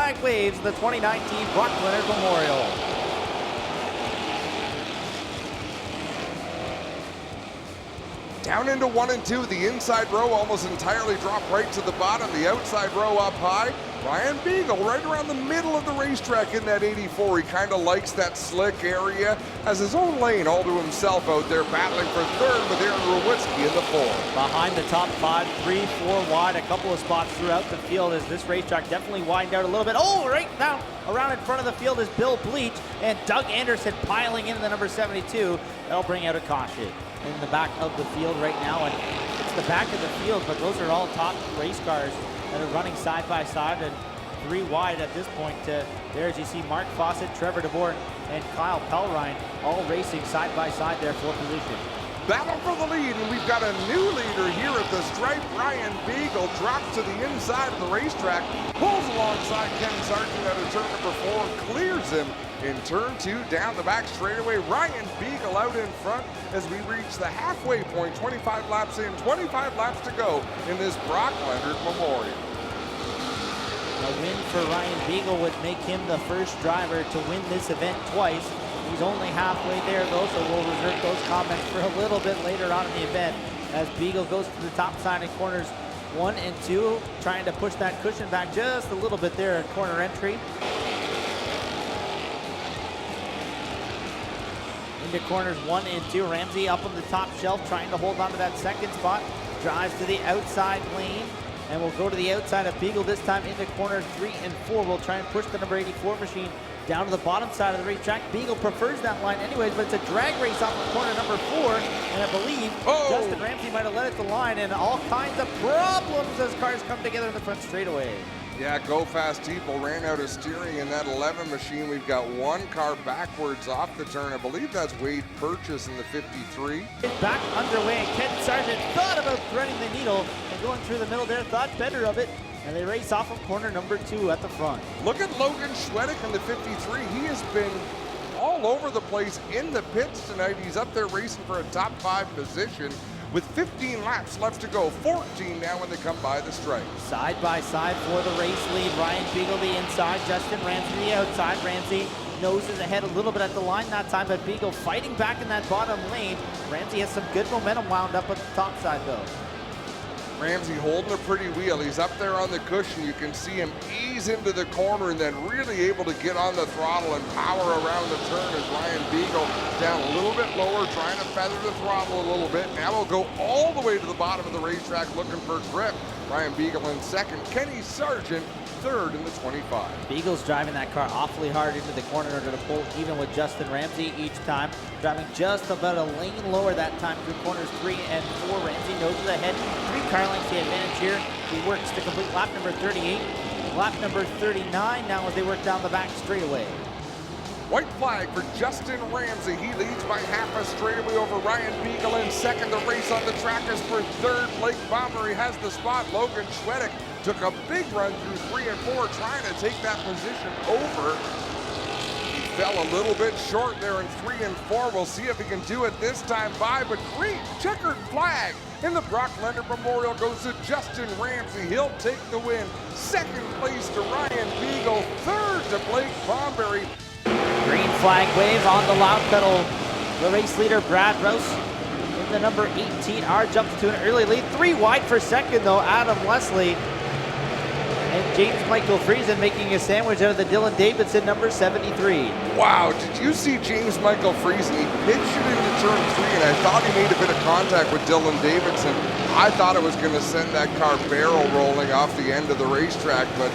flag waves in the 2019 Brocklander Memorial. Down into 1 and 2, the inside row almost entirely dropped right to the bottom, the outside row up high. Ryan Beagle right around the middle of the racetrack in that 84. He kind of likes that slick area, has his own lane all to himself out there, battling for third with Aaron Rowitsky in the fourth. Behind the top 5, 3, 4 wide, a couple of spots throughout the field as this racetrack definitely widened out a little bit. Oh, right now around in front of the field is Bill Bleach and Doug Anderson piling in the number 72. That'll bring out a caution. In the back of the field right now, and it's the back of the field, but those are all top race cars that are running side by side and 3 wide at this point. There, as you see, Mark Fawcett, Trevor DeBoer, and Kyle Pelrine all racing side by side there for position. Battle for the lead, and we've got a new leader here at the stripe. Ryan Beagle drops to the inside of the racetrack, pulls alongside Ken Sargent out of turn number 4, clears him in turn 2 down the back straightaway. Ryan Beagle out in front as we reach the halfway point. 25 laps in, 25 laps to go in this Brocklander Memorial. A win for Ryan Beagle would make him the first driver to win this event twice. He's only halfway there though, so we'll reserve those comments for a little bit later on in the event as Beagle goes to the top side in corners 1 and 2, trying to push that cushion back just a little bit there at corner entry. Into corners 1 and 2, Ramsey up on the top shelf trying to hold on to that second spot, drives to the outside lane, and we'll go to the outside of Beagle this time into corners 3 and 4. We'll try and push the number 84 machine down to the bottom side of the racetrack. Beagle prefers that line anyways, but it's a drag race off of corner number 4, and I believe Justin Ramsey might have let it to line, and all kinds of problems as cars come together in the front straightaway. Yeah, Go Fast People ran out of steering in that 11 machine. We've got 1 car backwards off the turn. I believe that's Wade Purchase in the 53. It's back underway, and Ken Sargent thought about threading the needle and going through the middle there, thought better of it, and they race off of corner number 2 at the front. Look at Logan Schwedick in the 53. He has been all over the place in the pits tonight. He's up there racing for a top 5 position with 15 laps left to go. 14 now when they come by the stripe. Side by side for the race lead. Ryan Beagle the inside, Justin Ramsey the outside. Ramsey noses ahead a little bit at the line that time, but Beagle fighting back in that bottom lane. Ramsey has some good momentum wound up at the top side though. Ramsey holding a pretty wheel. He's up there on the cushion. You can see him ease into the corner and then really able to get on the throttle and power around the turn as Ryan Beagle down a little bit lower, trying to feather the throttle a little bit. Now we'll go all the way to the bottom of the racetrack looking for grip. Ryan Beagle in second, Kenny Sargent third in the 25. Beagle's driving that car awfully hard into the corner to the pole, even with Justin Ramsey each time. Driving just about a lane lower that time through corners 3 and 4. Ramsey noses ahead, 3 car lengths the advantage here. He works to complete lap number 38. Lap number 39 now as they work down the back straightaway. White flag for Justin Ramsey. He leads by half a straightaway over Ryan Beagle in second. The race on the track is for third. Blake Bombery has the spot. Logan Schwedick took a big run through 3 and 4, trying to take that position over. He fell a little bit short there in 3 and 4. We'll see if he can do it this time by, but green checkered flag in the Brocklander Memorial goes to Justin Ramsey. He'll take the win. Second place to Ryan Beagle. Third to Blake Bombery. Green flag wave on the loud pedal. The race leader, Brad Rouse, in the number 18R, jumps to an early lead. 3 wide for second, though, Adam Leslie. And James Michael Friesen making a sandwich out of the Dylan Davidson, number 73. Wow, did you see James Michael Friesen? He pitched it into turn 3, and I thought he made a bit of contact with Dylan Davidson. I thought it was going to send that car barrel rolling off the end of the racetrack, but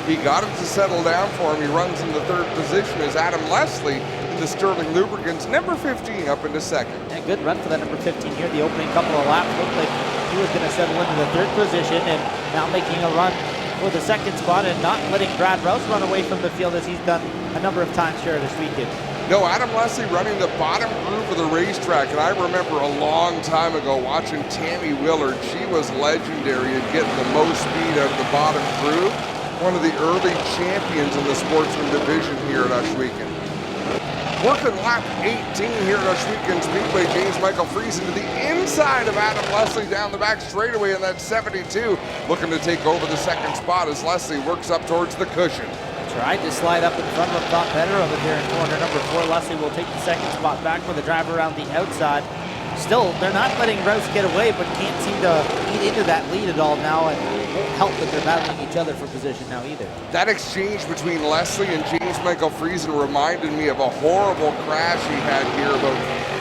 he got it to settle down for him. He runs in the third position as Adam Leslie in the Sterling Lubricants, number 15, up into second. And a good run for that number 15 here. The opening couple of laps looked like he was going to settle into the third position, and now making a run for the second spot and not letting Brad Rouse run away from the field as he's done a number of times here this weekend. No, Adam Leslie running the bottom groove of the racetrack, and I remember a long time ago watching Tammy Willard. She was legendary at getting the most speed out of the bottom groove. One of the early champions in the sportsman division here at Ohsweken. Working lap 18 here at Ohsweken Speedway, James Michael Friesen to the inside of Adam Leslie down the back straightaway in that 72, looking to take over the second spot as Leslie works up towards the cushion. Tried to slide up in front of him, thought better of it there in corner number 4. Leslie will take the second spot back with a drive around the outside. Still, they're not letting Rouse get away, but can't seem to eat into that lead at all now, and it won't help that they're battling each other for position now either. That exchange between Leslie and James Michael Friesen reminded me of a horrible crash he had here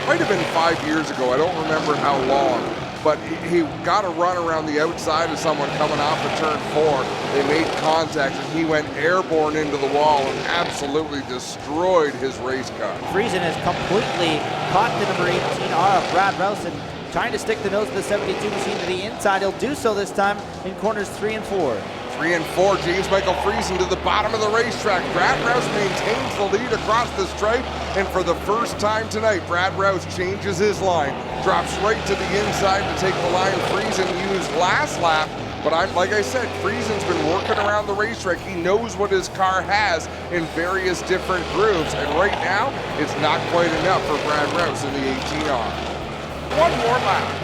might have been 5 years ago. I don't remember how long. But he got a run around the outside of someone coming off of turn 4. They made contact, and he went airborne into the wall and absolutely destroyed his race car. Friesen has completely caught the number 18 of Brad Rouse and trying to stick the nose of the 72 machine to the inside. He'll do so this time in corners 3 and 4. 3 and 4, James Michael Friesen to the bottom of the racetrack. Brad Rouse maintains the lead across the stripe, and for the first time tonight, Brad Rouse changes his line, drops right to the inside to take the line Friesen used last lap. But like I said, Friesen's been working around the racetrack. He knows what his car has in various different grooves, and right now, it's not quite enough for Brad Rouse in the 18R. One more lap.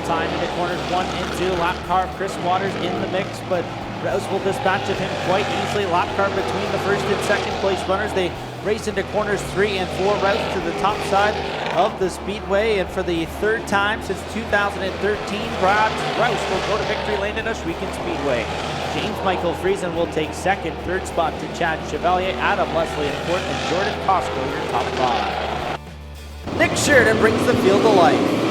Time into corners 1 and 2. Lap car Chris Waters in the mix, but Rouse will dispatch of him quite easily. Lap car between the first and second place runners. They race into corners 3 and 4. Rouse to the top side of the speedway, and for the third time since 2013, Brad Rouse will go to victory lane at Ohsweken Speedway. James Michael Friesen will take second. Third spot to Chad Chevalier, Adam Leslie in fourth, and Jordan Costco your top 5. Nick Sheridan brings the field to life.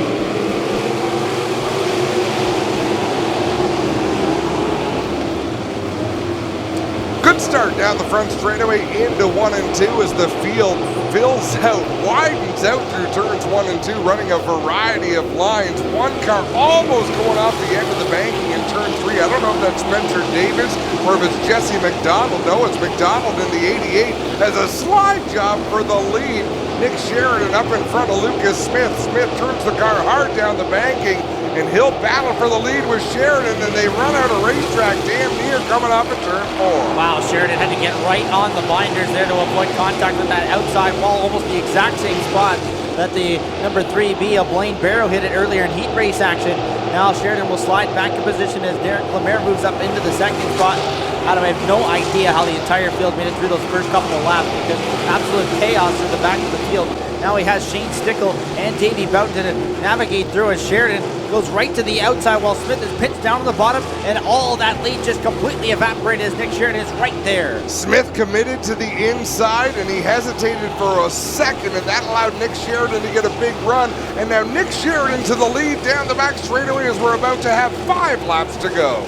Good start down the front straightaway into 1 and 2 as the field fills out, widens out through turns 1 and 2, running a variety of lines. One car almost going off the end of the banking in turn 3. I don't know if that's Spencer Davis or if it's Jesse McDonald. No, it's McDonald in the 88 as a slide job for the lead. Nick Sheridan up in front of Lucas Smith. Smith turns the car hard down the banking, and he'll battle for the lead with Sheridan, and they run out of racetrack damn near coming off at turn 4. Wow, Sheridan had to get right on the binders there to avoid contact with that outside wall, almost the exact same spot that the number 3B of Blaine Barrow hit it earlier in heat race action. Now Sheridan will slide back in position as Derek Lemaire moves up into the second spot. Adam, I have no idea how the entire field made it through those first couple of laps, because absolute chaos in the back of the field. Now he has Shane Stickle and Davey Boughton to navigate through as Sheridan goes right to the outside while Smith is pinched down to the bottom, and all that lead just completely evaporated as Nick Sheridan is right there. Smith committed to the inside, and he hesitated for a second, and that allowed Nick Sheridan to get a big run. And now Nick Sheridan to the lead down the back straightaway as we're about to have 5 laps to go.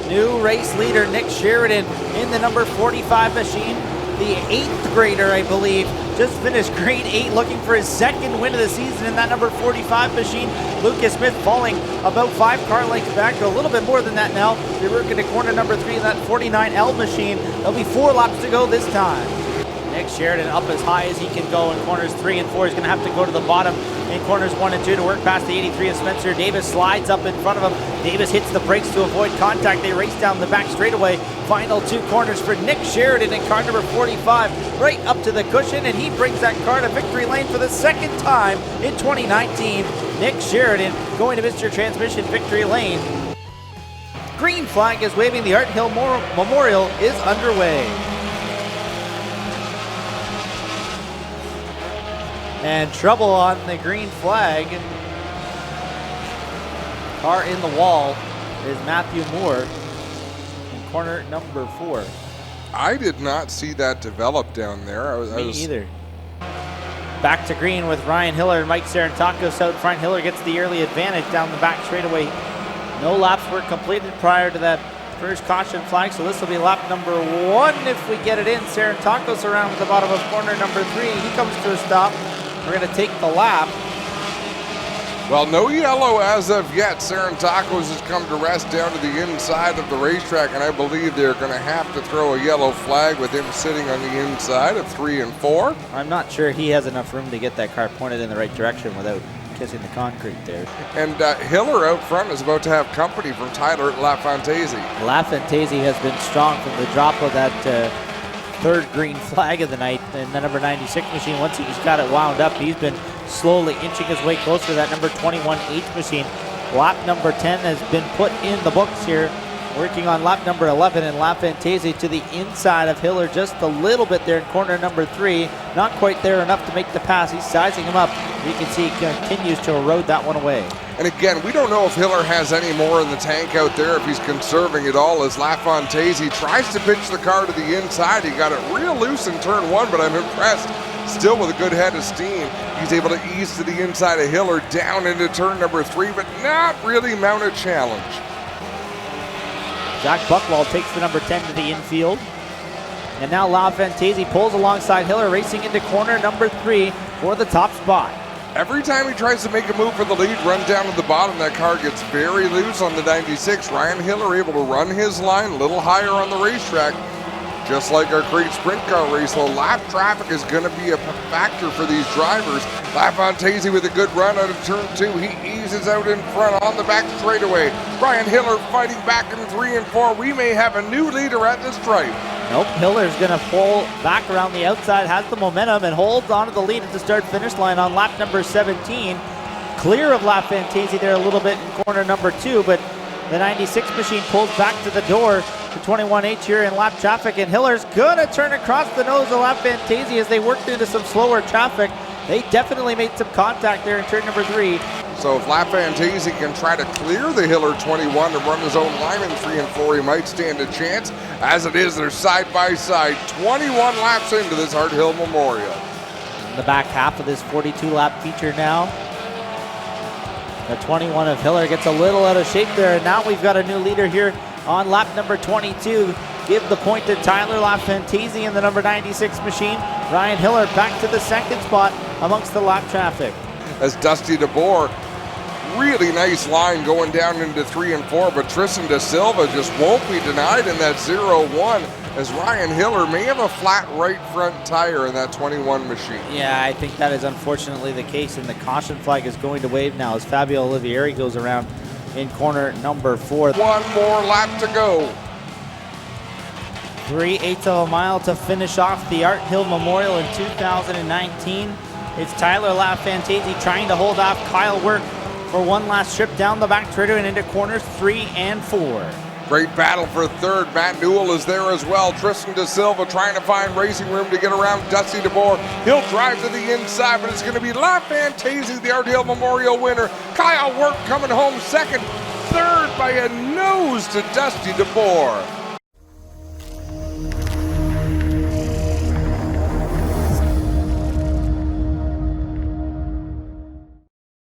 New race leader Nick Sheridan in the number 45 machine. The 8th grader, I believe, just finished grade 8, looking for his second win of the season in that number 45 machine. Lucas Smith falling about 5 car lengths back, to a little bit more than that now. They're working to corner number 3 in that 49L machine. There'll be 4 laps to go this time. Nick Sheridan up as high as he can go in corners 3 and 4. He's going to have to go to the bottom in corners 1 and 2 to work past the 83 of Spencer Davis. Slides up in front of him. Davis hits the brakes to avoid contact. They race down the back straightaway. Final 2 corners for Nick Sheridan in car number 45, right up to the cushion, and he brings that car to victory lane for the second time in 2019. Nick Sheridan going to Mr. Transmission victory lane. Green flag is waving. The Art Hill Memorial is underway. And trouble on the green flag. Car in the wall is Matthew Moore in corner number 4. I did not see that develop down there. Me either. Back to green with Ryan Hiller and Mike Sarantakos out front. Hiller gets the early advantage down the back straightaway. No laps were completed prior to that first caution flag, so this will be lap number 1 if we get it in. Sarantakos around at the bottom of corner number 3. He comes to a stop. We're going to take the lap. Well, no yellow as of yet. Sarantakos has come to rest down to the inside of the racetrack, and I believe they're going to have to throw a yellow flag with him sitting on the inside of 3 and 4. I'm not sure he has enough room to get that car pointed in the right direction without kissing the concrete there. And Hiller out front is about to have company from Tyler LaFantasi. LaFantasi has been strong from the drop of that third green flag of the night in the number 96 machine. Once he's got it wound up, he's been slowly inching his way closer to that number 21 H machine. Lap number 10 has been put in the books here working on lap number 11, and LaFantasi to the inside of Hiller just a little bit there in corner number 3. Not quite there enough to make the pass. He's sizing him up. You can see he continues to erode that one away. And again, we don't know if Hiller has any more in the tank out there, if he's conserving it all, as LaFantasi tries to pitch the car to the inside. He got it real loose in turn 1, but I'm impressed. Still with a good head of steam, he's able to ease to the inside of Hiller down into turn number 3, but not really mount a challenge. Zach Buckwald takes the number 10 to the infield. And now LaFantasi pulls alongside Hiller, racing into corner number 3 for the top spot. Every time he tries to make a move for the lead, run down to the bottom, that car gets very loose on the 96. Ryan Hiller able to run his line a little higher on the racetrack. Just like our Crate Sprint Car race, the lap traffic is going to be a factor for these drivers. LaFantasi with a good run out of turn 2. He eases out in front on the back straightaway. Ryan Hiller fighting back in 3 and 4. We may have a new leader at the stripe. Nope, Hiller's going to pull back around the outside, has the momentum, and holds onto the lead at the start-finish line on lap number 17. Clear of LaFantasi there a little bit in corner number 2, but the 96 machine pulls back to the door to 21H here in lap traffic, and Hiller's gonna turn across the nose of LaFantasi as they worked into some slower traffic. They definitely made some contact there in turn number 3. So if LaFantasi can try to clear the Hiller 21 to run his own line in 3 and 4, he might stand a chance. As it is, they're side by side, 21 laps into this Hart Hill Memorial. In the back half of this 42-lap feature now. The 21 of Hiller gets a little out of shape there, and now we've got a new leader here on lap number 22. Give the point to Tyler LaFantasi in the number 96 machine. Ryan Hiller back to the second spot amongst the lap traffic. As Dusty DeBoer, really nice line going down into 3 and 4, but Tristan Da Silva just won't be denied in that 0-1, as Ryan Hiller may have a flat right front tire in that 21 machine. Yeah, I think that is unfortunately the case, and the caution flag is going to wave now as Fabio Olivieri goes around in corner number 4. One more lap to go. 3/8 of a mile to finish off the Hart Hill Memorial in 2019. It's Tyler LaFantasi trying to hold off Kyle Work for one last trip down the back straightaway and into corners 3 and 4. Great battle for third. Matt Newell is there as well. Tristan Da Silva trying to find racing room to get around Dusty DeBoer. He'll drive to the inside, but it's going to be LaFantasi, the Hart Hill Memorial winner. Kyle Work coming home second. Third by a nose to Dusty DeBoer.